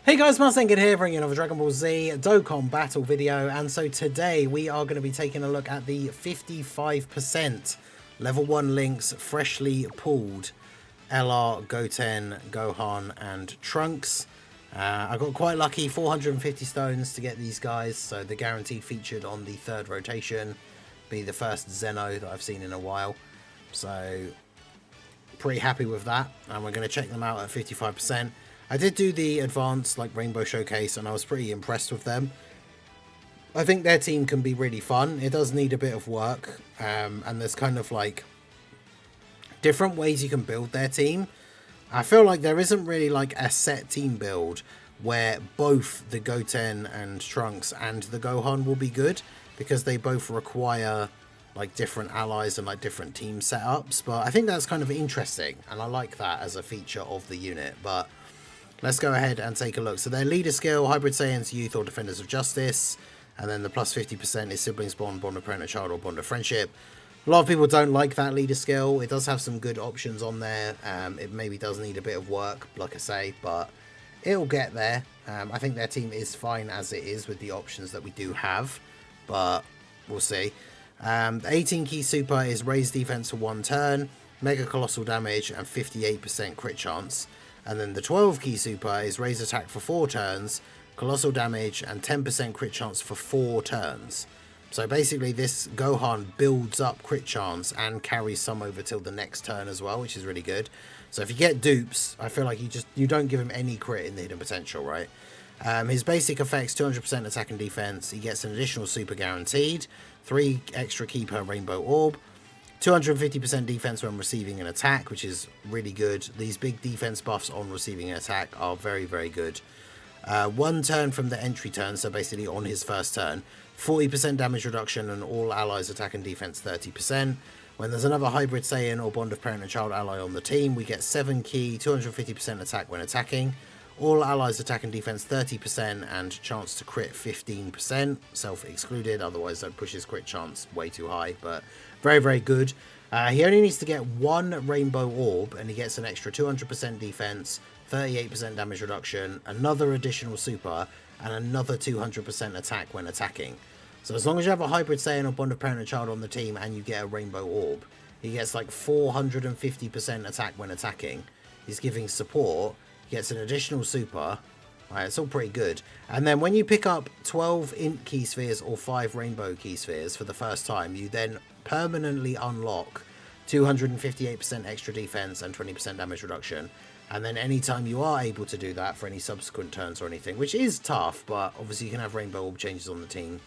Hey guys, Marsengan here, bringing another Dragon Ball Z Dokkan Battle video, and so today we are going to be taking a look at the 55% level 1 links freshly pulled LR, Goten, Gohan and Trunks. I got quite lucky, 450 stones to get these guys, so the guaranteed featured on the third rotation, be the first Zeno that I've seen in a while, so pretty happy with that, and we're going to check them out at 55%. I did do the advanced Rainbow Showcase and I was pretty impressed with them. I think their team can be really fun. It does need a bit of work, and there's kind of different ways you can build their team. I feel like there isn't really a set team build where both the Goten and Trunks and the Gohan will be good, because they both require different allies and different team setups. But I think that's kind of interesting and I like that as a feature of the unit. But let's go ahead and take a look. So their leader skill, Hybrid Saiyans, Youth, or Defenders of Justice. And then the plus 50% is Siblings Bond, Bond of Parent and Child, or Bond of Friendship. A lot of people don't like that leader skill. It does have some good options on there. It maybe does need a bit of work, like I say, but it'll get there. I think their team is fine as it is with the options that we do have, but we'll see. The 18 key super is raise defense for 1 turn, mega colossal damage, and 58% crit chance. And then the 12 key super is raise attack for 4 turns, colossal damage, and 10% crit chance for 4 turns. So basically this Gohan builds up crit chance and carries some over till the next turn as well, which is really good. So if you get dupes, I feel like you don't give him any crit in the hidden potential, right? His basic effects, 200% attack and defense. He gets an additional super guaranteed, 3 extra key per rainbow orb, 250% defense when receiving an attack, which is really good. These big defense buffs on receiving an attack are very, very good. 1 turn from the entry turn, so basically on his first turn, 40% damage reduction and all allies attack and defense 30%. When there's another Hybrid Saiyan or Bond of Parent and Child ally on the team, we get 7 key, 250% attack when attacking. All allies attack and defense 30% and chance to crit 15%, self-excluded, otherwise that pushes crit chance way too high, but very, very good. He only needs to get 1 rainbow orb and he gets an extra 200% defense, 38% damage reduction, another additional super, and another 200% attack when attacking. So as long as you have a Hybrid Saiyan or Bond of Parent and Child on the team and you get a rainbow orb, he gets 450% attack when attacking. He's giving support. Gets an additional super. Right, it's all pretty good. And then when you pick up 12 int key spheres or 5 rainbow key spheres for the first time, you then permanently unlock 258% extra defense and 20% damage reduction. And then anytime you are able to do that for any subsequent turns or anything, which is tough, but obviously you can have rainbow orb changes on the team.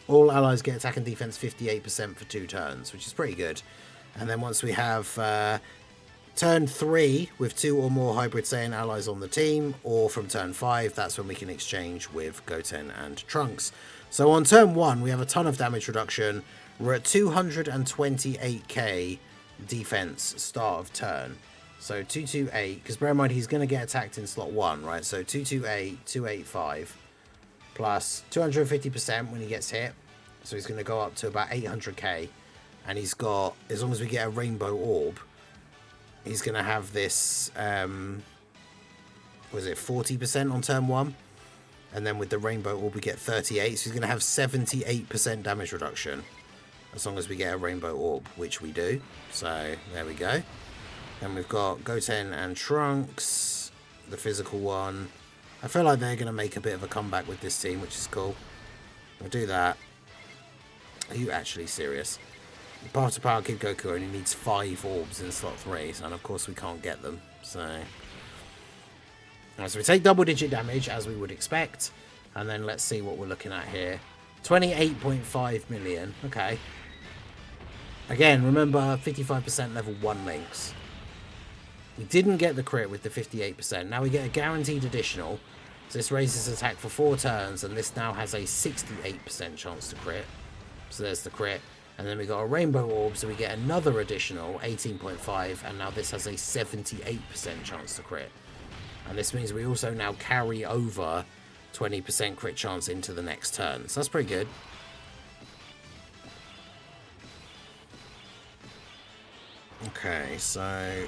All allies get attack and defense 58% for 2 turns, which is pretty good. And then once we have turn 3 with 2 or more Hybrid Saiyan allies on the team, or from turn 5, that's when we can exchange with Goten and Trunks. So on turn 1 we have a ton of damage reduction. We're at 228k defense start of turn, so 228, because bear in mind he's going to get attacked in slot 1, right? So 228, 285 plus 250% when he gets hit, so he's going to go up to about 800k, and he's got, as long as we get a rainbow orb, he's going to have this, was it 40% on turn 1? And then with the rainbow orb we get 38, so he's going to have 78% damage reduction, as long as we get a rainbow orb, which we do. So there we go. Then we've got Goten and Trunks, the physical one. I feel like they're going to make a bit of a comeback with this team, which is cool. We'll do that. Are you actually serious? Path to Power Kid Goku only needs 5 orbs in slot 3, and of course we can't get them. So we take double digit damage as we would expect, and then let's see what we're looking at here. 28.5 million. Okay. Again, remember 55% level 1 links. We didn't get the crit with the 58%. Now we get a guaranteed additional. So this raises attack for 4 turns, and this now has a 68% chance to crit. So there's the crit. And then we got a rainbow orb, so we get another additional 18.5, and now this has a 78% chance to crit. And this means we also now carry over 20% crit chance into the next turn. So that's pretty good. Okay, so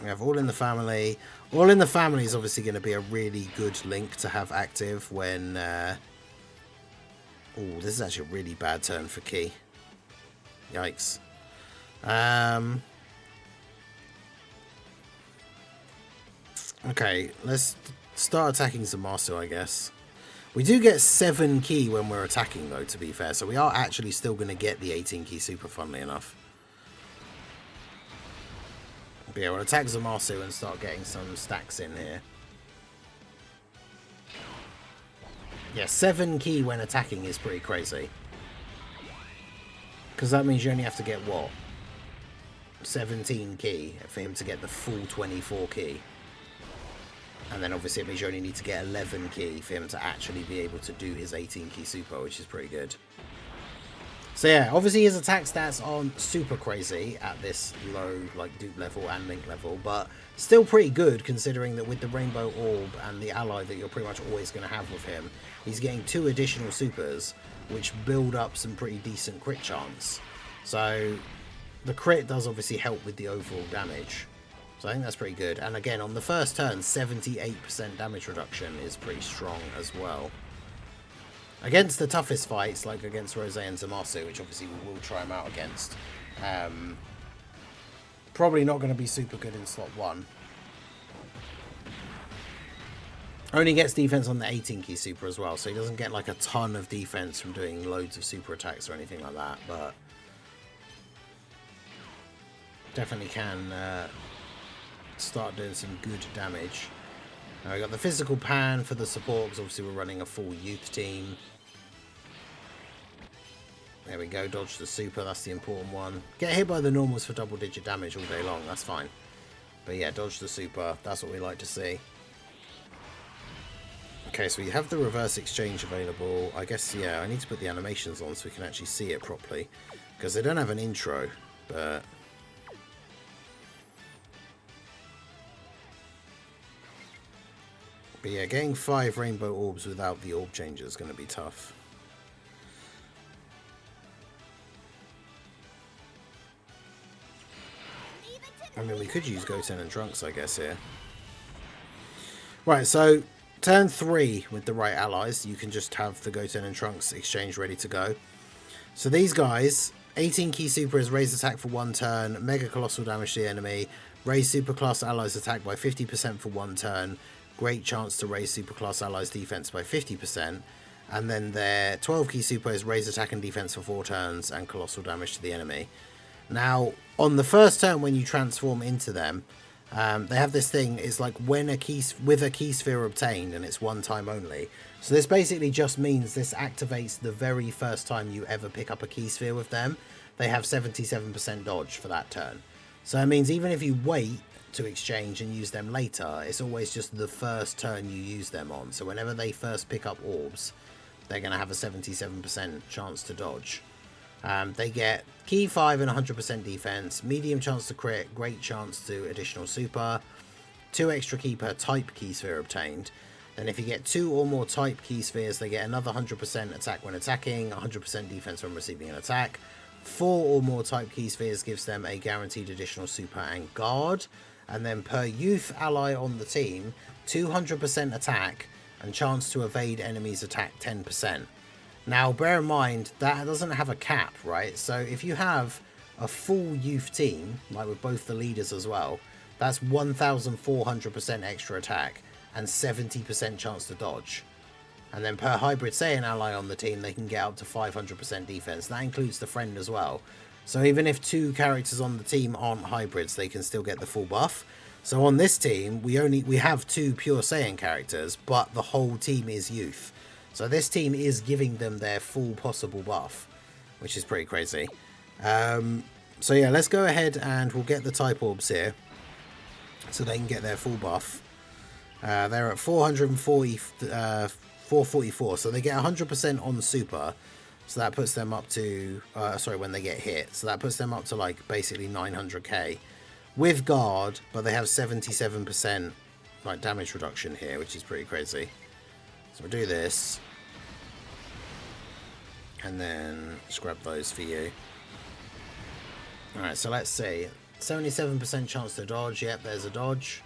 We have All in the Family. All in the Family is obviously going to be a really good link to have active when... Oh, this is actually a really bad turn for Ki. Yikes. Okay, let's start attacking Zamasu, I guess. We do get 7 Ki when we're attacking, though, to be fair. So we are actually still going to get the 18 Ki super, funnily enough. But yeah, we'll attack Zamasu and start getting some stacks in here. Yeah, 7 Ki when attacking is pretty crazy. Because that means you only have to get, what? 17 Ki for him to get the full 24 Ki. And then obviously it means you only need to get 11 Ki for him to actually be able to do his 18 Ki super, which is pretty good. So yeah, obviously his attack stats aren't super crazy at this low, like, dupe level and link level, but still pretty good considering that with the Rainbow Orb and the ally that you're pretty much always going to have with him, he's getting 2 additional supers, which build up some pretty decent crit chance. So the crit does obviously help with the overall damage. So I think that's pretty good. And again, on the first turn, 78% damage reduction is pretty strong as well. Against the toughest fights, like against Rose and Zamasu, which obviously we will try him out against, probably not going to be super good in slot 1. Only gets defense on the 18 Ki super as well, so he doesn't get like a ton of defense from doing loads of super attacks or anything like that, but definitely can start doing some good damage. Now we got the physical pan for the support, because obviously we're running a full youth team. There we go, dodge the super, that's the important one. Get hit by the normals for double digit damage all day long, that's fine. But yeah, dodge the super, that's what we like to see. Okay, so we have the reverse exchange available. I guess, yeah, I need to put the animations on so we can actually see it properly. Because they don't have an intro, but... But yeah, getting 5 rainbow orbs without the orb changer is going to be tough. I mean, we could use Goten and Trunks, I guess, here. Right, so turn 3 with the right allies, you can just have the Goten and Trunks exchange ready to go. So these guys, 18 Ki super is raise attack for 1 turn, mega colossal damage to the enemy, raise superclass allies attack by 50% for 1 turn, great chance to raise superclass allies defense by 50%, and then their 12 Ki super is raise attack and defense for 4 turns and colossal damage to the enemy. Now, on the first turn when you transform into them, they have this thing, it's like when with a Ki sphere obtained, and it's 1 time only. So this basically just means this activates the very first time you ever pick up a Ki sphere with them. They have 77% dodge for that turn. So it means even if you wait to exchange and use them later, it's always just the first turn you use them on. So whenever they first pick up orbs, they're going to have a 77% chance to dodge. They get Ki 5 and 100% defense, medium chance to crit, great chance to additional super, 2 extra Ki per type Ki sphere obtained. Then if you get 2 or more type Ki spheres, they get another 100% attack when attacking, 100% defense when receiving an attack. 4 or more type Ki spheres gives them a guaranteed additional super and guard. And then per youth ally on the team, 200% attack and chance to evade enemies attack 10%. Now, bear in mind, that doesn't have a cap, right? So if you have a full youth team, like with both the leaders as well, that's 1,400% extra attack and 70% chance to dodge. And then per hybrid Saiyan ally on the team, they can get up to 500% defense. That includes the friend as well. So even if 2 characters on the team aren't hybrids, they can still get the full buff. So on this team, we have 2 pure Saiyan characters, but the whole team is youth. So this team is giving them their full possible buff, which is pretty crazy. So yeah, let's go ahead and we'll get the type orbs here, so they can get their full buff. They're at 444, so they get 100% on super. So that puts them up to, when they get hit. So that puts them up to like basically 900k with guard, but they have 77% like damage reduction here, which is pretty crazy. So we'll do this. And then just grab those for you. Alright, so let's see. 77% chance to dodge. Yep, there's a dodge.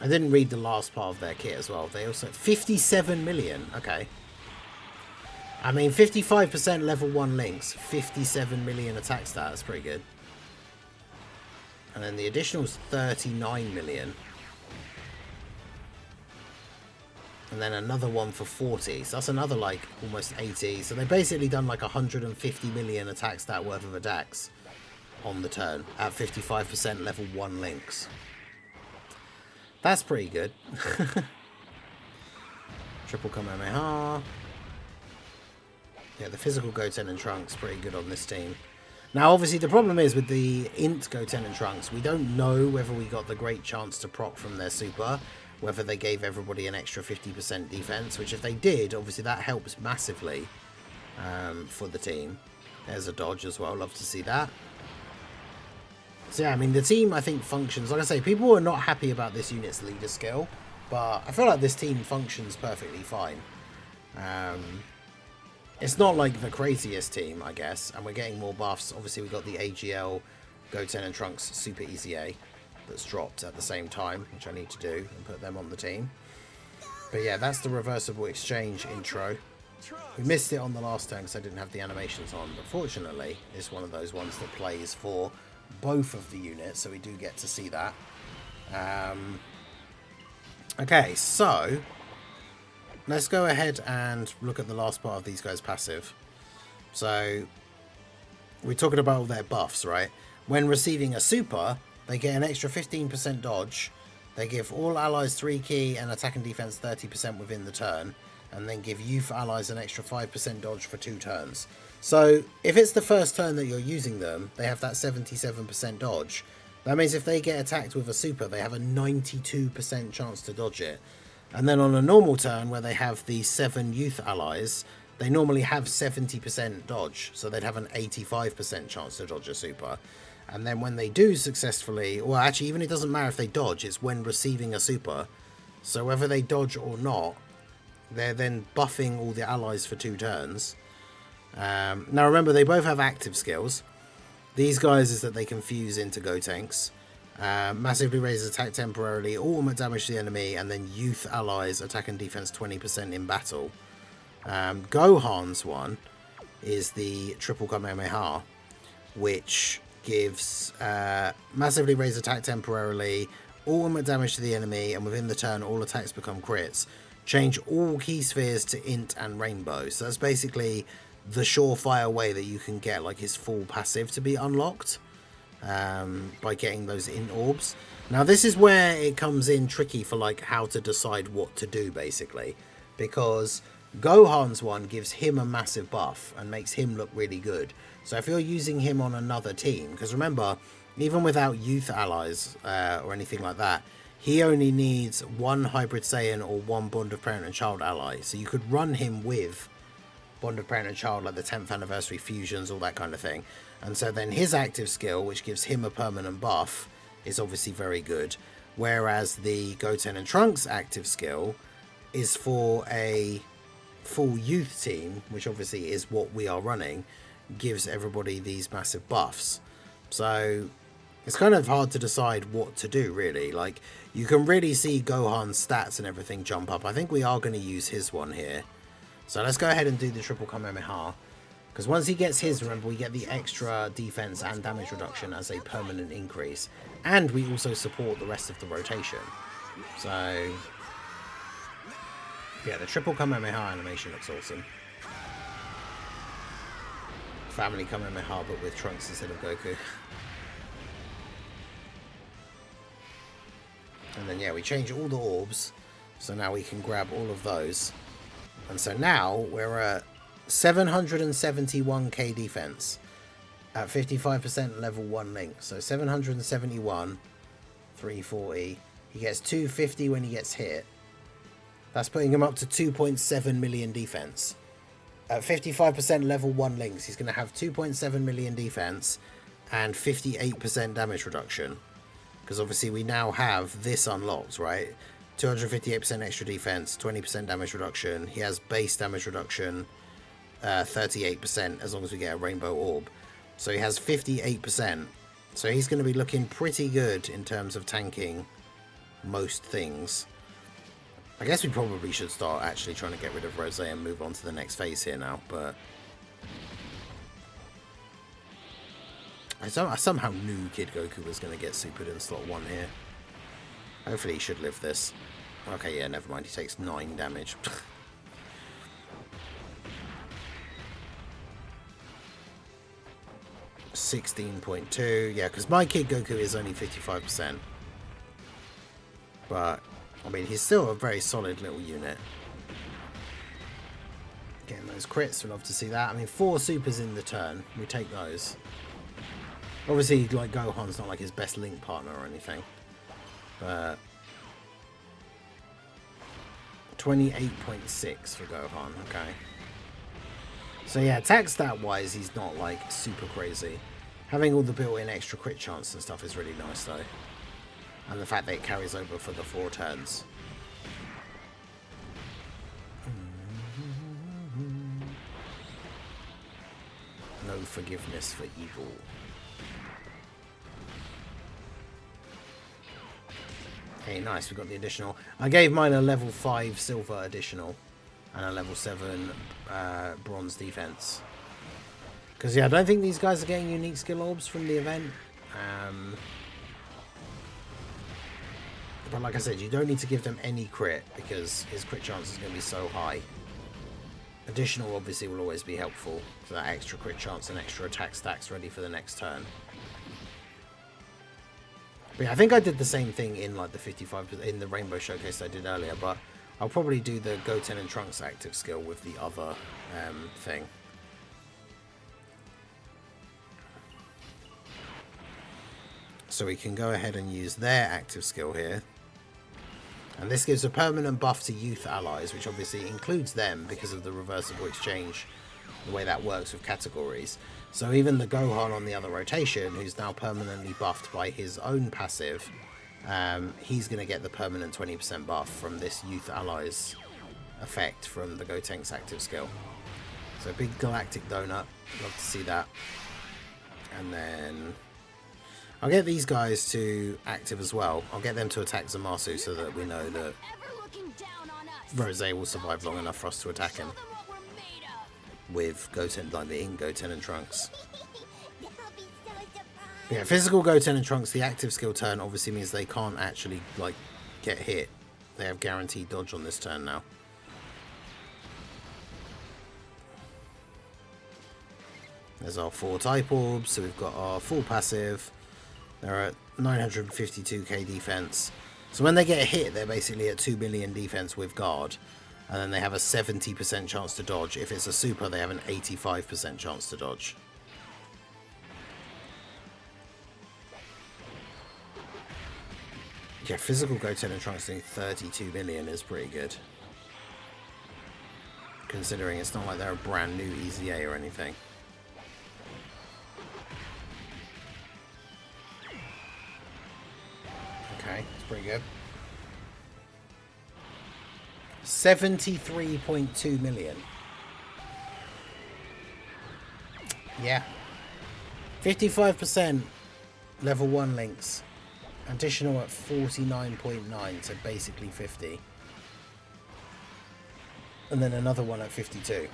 I didn't read the last part of their kit as well. They also... 57 million. Okay. I mean, 55% level 1 links. 57 million attack stat. That's pretty good. And then the additional is 39 million. And then another one for 40. So that's another, like, almost 80. So they've basically done, like, 150 million attack stat worth of attacks on the turn at 55% level 1 links. That's pretty good. Triple Kamehameha. Yeah, the physical Goten and Trunks pretty good on this team. Now, obviously, the problem is with the int Goten and Trunks, we don't know whether we got the great chance to proc from their super, whether they gave everybody an extra 50% defense, which if they did, obviously that helps massively for the team. There's a dodge as well. Love to see that. So yeah, I mean, the team, I think, functions. Like I say, people are not happy about this unit's leader skill, but I feel like this team functions perfectly fine. It's not like the craziest team, I guess, and we're getting more buffs. Obviously, we've got the AGL, Goten and Trunks Super EZA that's dropped at the same time, which I need to do and put them on the team. But yeah, that's the reversible exchange intro. We missed it on the last turn because I didn't have the animations on, but fortunately, it's one of those ones that plays for both of the units, so we do get to see that. Okay, so let's go ahead and look at the last part of these guys' passive. So we're talking about all their buffs, right? When receiving a super, they get an extra 15% dodge. They give all allies 3 ki and attack and defense 30% within the turn, and then give youth allies an extra 5% dodge for 2 turns. So if it's the first turn that you're using them, they have that 77% dodge. That means if they get attacked with a super, they have a 92% chance to dodge it. And then on a normal turn where they have the 7 youth allies, they normally have 70% dodge. So they'd have an 85% chance to dodge a super. And then when they do successfully, well, actually, even it doesn't matter if they dodge, it's when receiving a super. So whether they dodge or not, they're then buffing all the allies for 2 turns. Now remember, they both have active skills. These guys is that they can fuse into Gotenks. Massively raises attack temporarily, ultimate damage to the enemy, and then youth allies attack and defense 20% in battle. Gohan's one is the triple Kamehameha, which gives massively raise attack temporarily, ultimate damage to the enemy, and within the turn all attacks become crits. Change all key spheres to int and rainbow. So that's basically the surefire way that you can get like his full passive to be unlocked by getting those int orbs. Now this is where it comes in tricky for like how to decide what to do, basically, because Gohan's one gives him a massive buff and makes him look really good. So if you're using him on another team, because remember, even without youth allies or anything like that, he only needs 1 hybrid Saiyan or 1 bond of parent and child ally. So you could run him with bond of parent and child, like the 10th anniversary fusions, all that kind of thing. And so then his active skill, which gives him a permanent buff, is obviously very good. Whereas the Goten and Trunks active skill is for a full youth team, which obviously is what we are running, gives everybody these massive buffs. So it's kind of hard to decide what to do, really. Like, you can really see Gohan's stats and everything jump up. I think we are going to use his one here. So let's go ahead and do the triple Kamehameha, because once he gets his, remember, we get the extra defense and damage reduction as a permanent increase, and we also support the rest of the rotation. So yeah, the triple Kamehameha animation looks awesome. Family Kamehameha, but with Trunks instead of Goku. And then yeah, we change all the orbs, so now we can grab all of those. And so now we're at 771k defense at 55% level 1 link. So 771, 340. He gets 250 when he gets hit. That's putting him up to 2.7 million defense. At 55% level 1 links, he's going to have 2.7 million defense and 58% damage reduction. Because obviously we now have this unlocked, right? 258% extra defense, 20% damage reduction. He has base damage reduction, 38% as long as we get a rainbow orb. So he has 58% So he's going to be looking pretty good in terms of tanking most things. I guess we probably should start actually trying to get rid of Rose and move on to the next phase here now, but I somehow knew Kid Goku was going to get supered in slot 1 here. Hopefully he should live this. Okay, yeah, never mind. He takes 9 damage. 16.2. Yeah, because my Kid Goku is only 55%. But, I mean, he's still a very solid little unit. Getting those crits, we'd love to see that. I mean, 4 supers in the turn. We take those. Obviously, like, Gohan's not like his best link partner or anything. But 28.6 for Gohan, okay. So yeah, attack stat wise, he's not like super crazy. Having all the built-in extra crit chance and stuff is really nice though. And the fact that it carries over for the 4 turns. No forgiveness for evil. Okay, nice, we got the additional. I gave mine a level 5 silver additional and a level 7 bronze defense. Because yeah, I don't think these guys are getting unique skill orbs from the event. But like I said, you don't need to give them any crit because his crit chance is going to be so high. Additional obviously will always be helpful, so that extra crit chance and extra attack stacks ready for the next turn. But yeah, I think I did the same thing in like the 55 in the Rainbow Showcase I did earlier, but I'll probably do the Goten and Trunks active skill with the other thing. So we can go ahead and use their active skill here. And this gives a permanent buff to youth allies, which obviously includes them because of the reversible exchange, the way that works with categories. So even the Gohan on the other rotation, who's now permanently buffed by his own passive, he's going to get the permanent 20% buff from this youth allies effect from the Gotenks active skill. So big galactic donut, love to see that. And then I'll get these guys to active as well. I'll get them to attack Zamasu so that we know that Rose will survive long enough for us to attack him with Goten, like the Goten and Trunks. But yeah, physical Goten and Trunks, the active skill turn obviously means they can't actually like get hit. They have guaranteed dodge on this turn now. There's our 4 type orbs, so we've got our full passive. They're at 952k defense. So when they get hit, they're basically at 2 million defense with guard. And then they have a 70% chance to dodge. If it's a super, they have an 85% chance to dodge. Yeah, physical Goten and Trunks doing 32 million is pretty good. Considering it's not like they're a brand new EZA or anything. Okay, it's pretty good. 73.2 million. Yeah. 55% level 1 links. Additional at 49.9, so basically 50. And then another one at 52.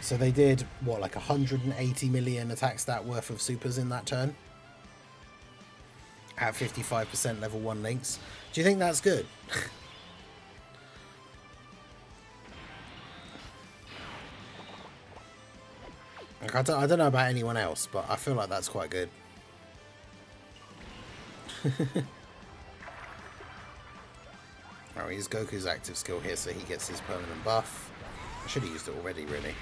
So they did, what, like 180 million attack stat worth of supers in that turn? At 55% level 1 links. Do you think that's good? Like, I don't know about anyone else, but I feel like that's quite good. Oh, he's Goku's active skill here, so he gets his permanent buff. I should have used it already, really.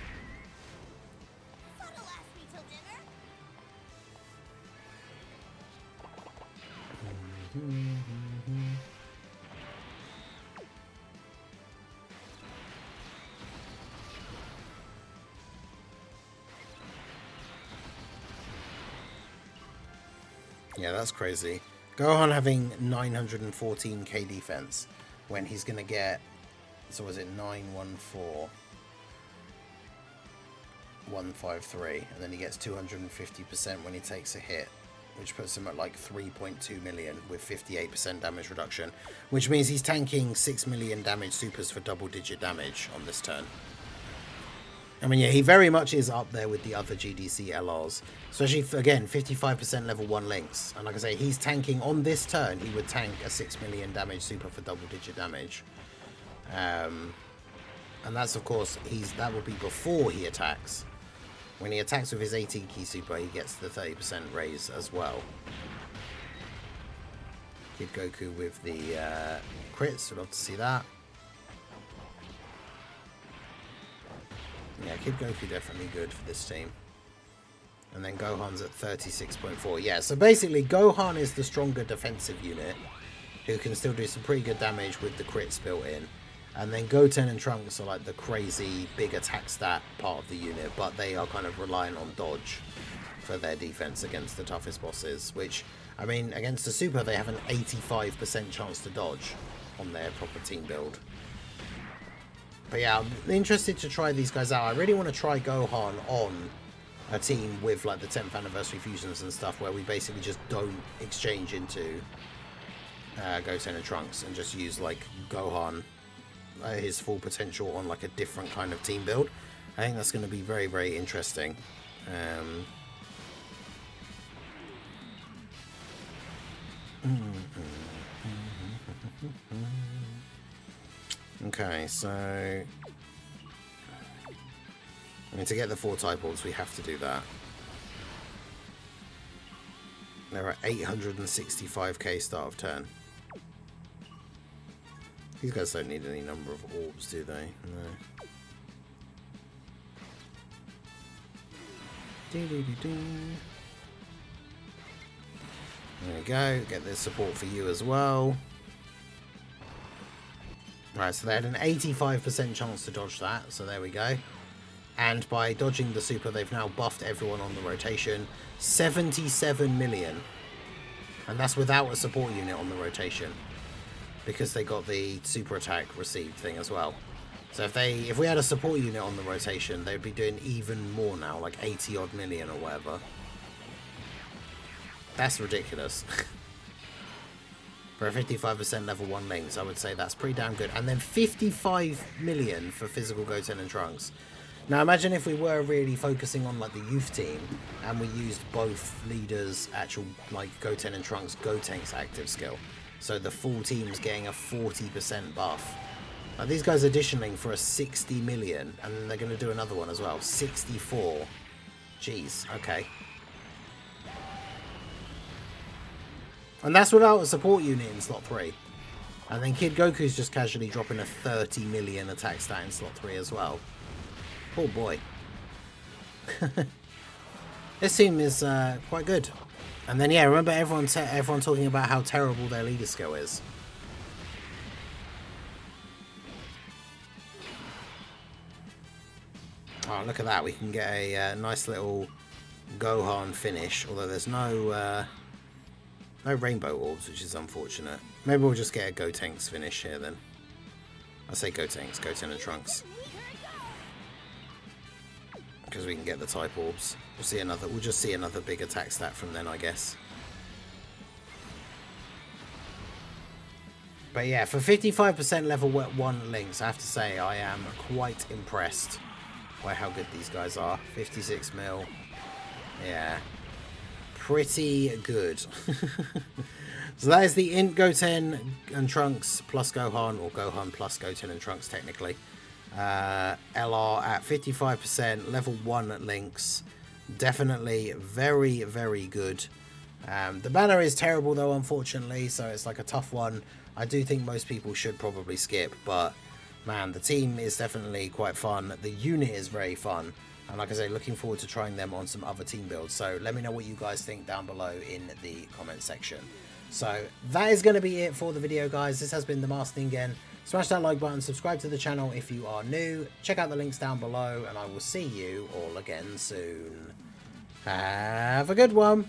Yeah, that's crazy. Gohan having 914k defense when he's going to get, so was it 914, 153, and then he gets 250% when he takes a hit which puts him at like 3.2 million with 58% damage reduction, which means he's tanking 6 million damage supers for double-digit damage on this turn. I mean, yeah, he very much is up there with the other GDC LRs, especially, again, 55% level 1 links. And like I say, he's tanking on this turn, he would tank a 6 million damage super for double-digit damage. And that's, of course, that would be before he attacks. When he attacks with his 18 key super, he gets the 30% raise as well. Kid Goku with the crits, would love to see that. Yeah, Kid Goku definitely good for this team. And then Gohan's at 36.4. Yeah, so basically Gohan is the stronger defensive unit who can still do some pretty good damage with the crits built in. And then Goten and Trunks are like the crazy big attack stat part of the unit, but they are kind of relying on dodge for their defense against the toughest bosses, which, I mean, against the Super they have an 85% chance to dodge on their proper team build. But yeah, I'm interested to try these guys out. I really want to try Gohan on a team with like the 10th anniversary fusions and stuff, where we basically just don't exchange into Goten and Trunks and just use like Gohan his full potential on like a different kind of team build. I think that's going to be very, very interesting. Okay, so I mean, to get the 4 type orbs, we have to do that. There are 865k start of turn. These guys don't need any number of orbs, do they? No. There we go. Get this support for you as well. Right, so they had an 85% chance to dodge that, so there we go. And by dodging the super, they've now buffed everyone on the rotation. 77 million. And that's without a support unit on the rotation, because they got the super attack received thing as well. So if we had a support unit on the rotation, they'd be doing even more now, like 80 odd million or whatever. That's ridiculous. For a 55% level 1 links, I would say that's pretty damn good. And then 55 million for physical Goten and Trunks. Now imagine if we were really focusing on like the youth team and we used both leaders' actual like Goten and Trunks Gotenks active skill. So the full team's getting a 40% buff. Now these guys are auditioning for a 60 million, and then they're going to do another one as well. 64. Jeez, okay. And that's without a support unit in slot 3. And then Kid Goku's just casually dropping a 30 million attack stat in slot 3 as well. Oh boy. This team is quite good. And then yeah, remember everyone talking about how terrible their leader skill is. Oh, look at that. We can get a nice little Gohan finish, although there's no rainbow orbs, which is unfortunate. Maybe we'll just get a Gotenks finish here then. I say Gotenks, Goten and Trunks, because we can get the type orbs. We'll just see another big attack stat from then, I guess. But yeah, for 55% level 1 links, I have to say I am quite impressed by how good these guys are. 56 mil. Yeah. Pretty good. So that is the Int Goten and Trunks plus Gohan, or Gohan plus Goten and Trunks technically. LR at 55%, level 1 links. Definitely very, very good. The banner is terrible though, unfortunately, so it's like a tough one. I do think most people should probably skip, but man, the team is definitely quite fun. The unit is very fun. And like I say, looking forward to trying them on some other team builds. So let me know what you guys think down below in the comment section. So that is going to be it for the video, guys. This has been the Master Ningen. Smash that like button, subscribe to the channel if you are new. Check out the links down below, and I will see you all again soon. Have a good one.